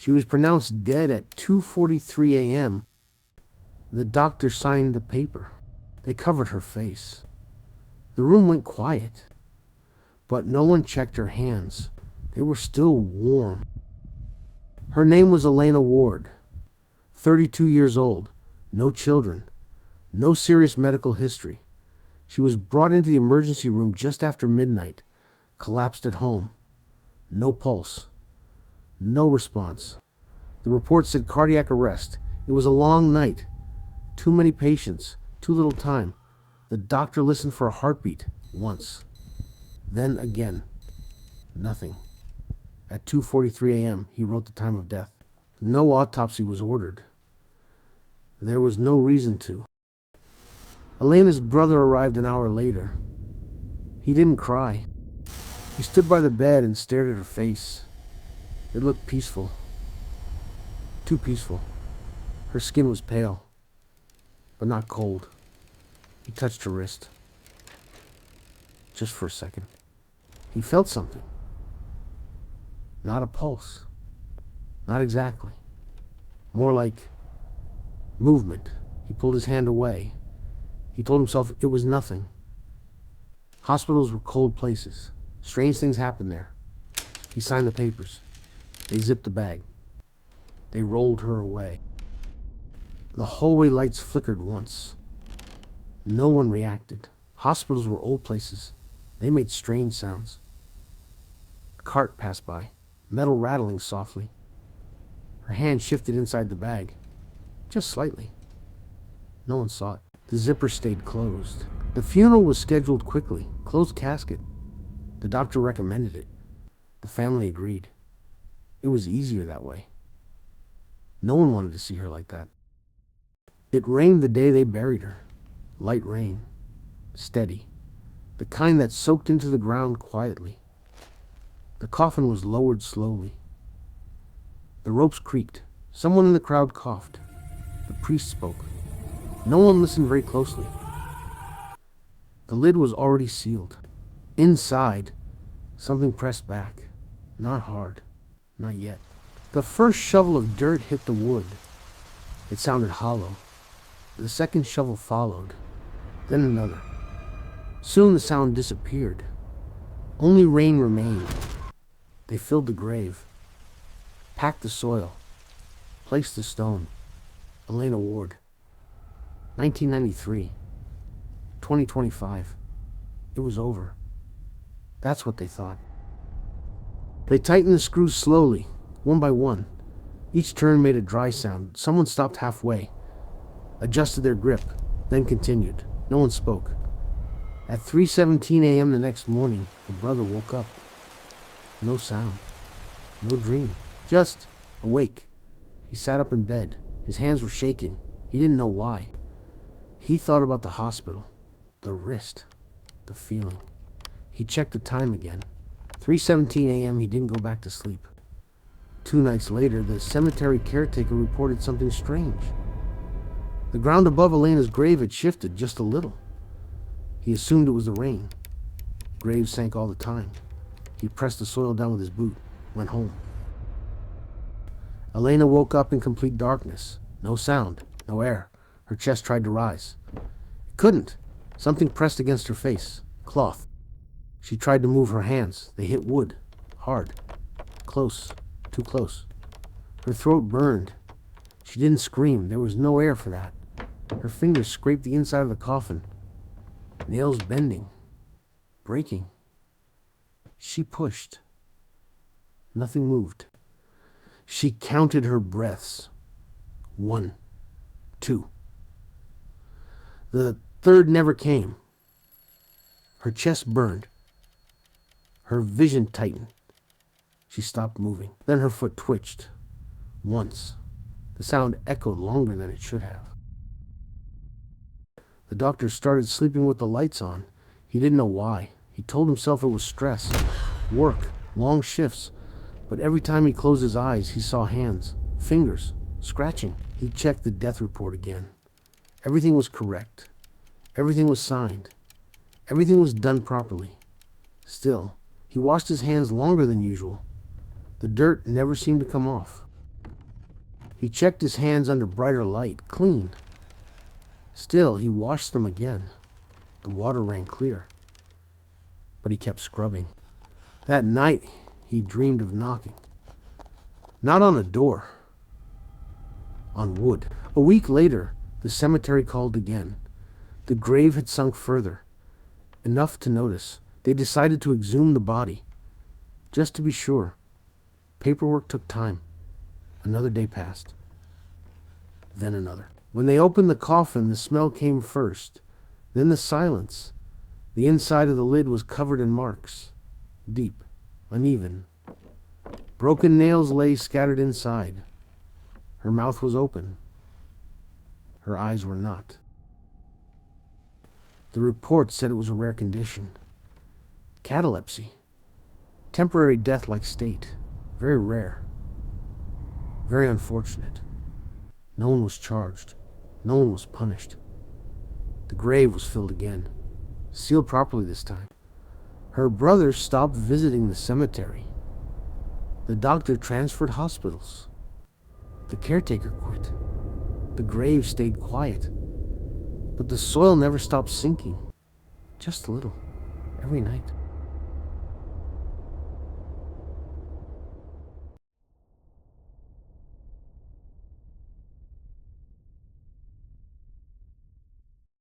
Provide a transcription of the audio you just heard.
She was pronounced dead at 2:43 a.m. The doctor signed the paper. They covered her face. The room went quiet, but no one checked her hands. They were still warm. Her name was Elena Ward, 32 years old, no children, no serious medical history. She was brought into the emergency room just after midnight, collapsed at home. No pulse, no response. The report said cardiac arrest. It was a long night. Too many patients, too little time. The doctor listened for a heartbeat once. Then again. Nothing. At 2:43 a.m., he wrote the time of death. No autopsy was ordered. There was no reason to. Elena's brother arrived an hour later. He didn't cry. He stood by the bed and stared at her face. It looked peaceful. Too peaceful. Her skin was pale, but not cold. He touched her wrist. Just for a second. He felt something. Not a pulse. Not exactly. More like movement. He pulled his hand away. He told himself it was nothing. Hospitals were cold places. Strange things happened there. He signed the papers. They zipped the bag. They rolled her away. The hallway lights flickered once. No one reacted. Hospitals were old places. They made strange sounds. A cart passed by, metal rattling softly. Her hand shifted inside the bag, just slightly. No one saw it. The zipper stayed closed. The funeral was scheduled quickly, closed casket. The doctor recommended it. The family agreed. It was easier that way. No one wanted to see her like that. It rained the day they buried her. Light rain. Steady. The kind that soaked into the ground quietly. The coffin was lowered slowly. The ropes creaked. Someone in the crowd coughed. The priest spoke. No one listened very closely. The lid was already sealed. Inside, something pressed back. Not hard. Not yet. The first shovel of dirt hit the wood. It sounded hollow. The second shovel followed. Then another. Soon the sound disappeared. Only rain remained. They filled the grave. Packed the soil. Placed the stone. Elena Ward. 1993. 2025. It was over. That's what they thought. They tightened the screws slowly, one by one. Each turn made a dry sound. Someone stopped halfway, adjusted their grip, then continued. No one spoke. At 3:17 a.m. the next morning, the brother woke up. No sound. No dream. Just awake. He sat up in bed. His hands were shaking. He didn't know why. He thought about the hospital, the wrist, the feeling. He checked the time again. 3:17 a.m. He didn't go back to sleep. 2 nights later, the cemetery caretaker reported something strange. The ground above Elena's grave had shifted just a little. He assumed it was the rain. Graves sank all the time. He pressed the soil down with his boot, went home. Elena woke up in complete darkness. No sound, no air. Her chest tried to rise. It couldn't. Something pressed against her face. Cloth. She tried to move her hands. They hit wood. Hard. Close. Too close. Her throat burned. She didn't scream. There was no air for that. Her fingers scraped the inside of the coffin. Nails bending. Breaking. She pushed. Nothing moved. She counted her breaths. 1, 2. The third never came. Her chest burned. Her vision tightened. She stopped moving. Then her foot twitched. Once. The sound echoed longer than it should have. The doctor started sleeping with the lights on. He didn't know why. He told himself it was stress, work, long shifts. But every time he closed his eyes, he saw hands, fingers, scratching. He checked the death report again. Everything was correct. Everything was signed. Everything was done properly. Still, he washed his hands longer than usual. The dirt never seemed to come off. He checked his hands under brighter light, clean. Still, he washed them again. The water ran clear. But he kept scrubbing. That night, he dreamed of knocking. Not on a door. On wood. A week later, the cemetery called again. The grave had sunk further. Enough to notice. They decided to exhume the body. Just to be sure. Paperwork took time. Another day passed. Then another. When they opened the coffin, the smell came first. Then the silence. The inside of the lid was covered in marks. Deep. Uneven. Broken nails lay scattered inside. Her mouth was open. Her eyes were not. The report said it was a rare condition. Catalepsy. Temporary death-like state. Very rare. Very unfortunate. No one was charged. No one was punished. The grave was filled again. Sealed properly this time. Her brother stopped visiting the cemetery. The doctor transferred hospitals. The caretaker quit. The grave stayed quiet. But the soil never stopped sinking. Just a little. Every night.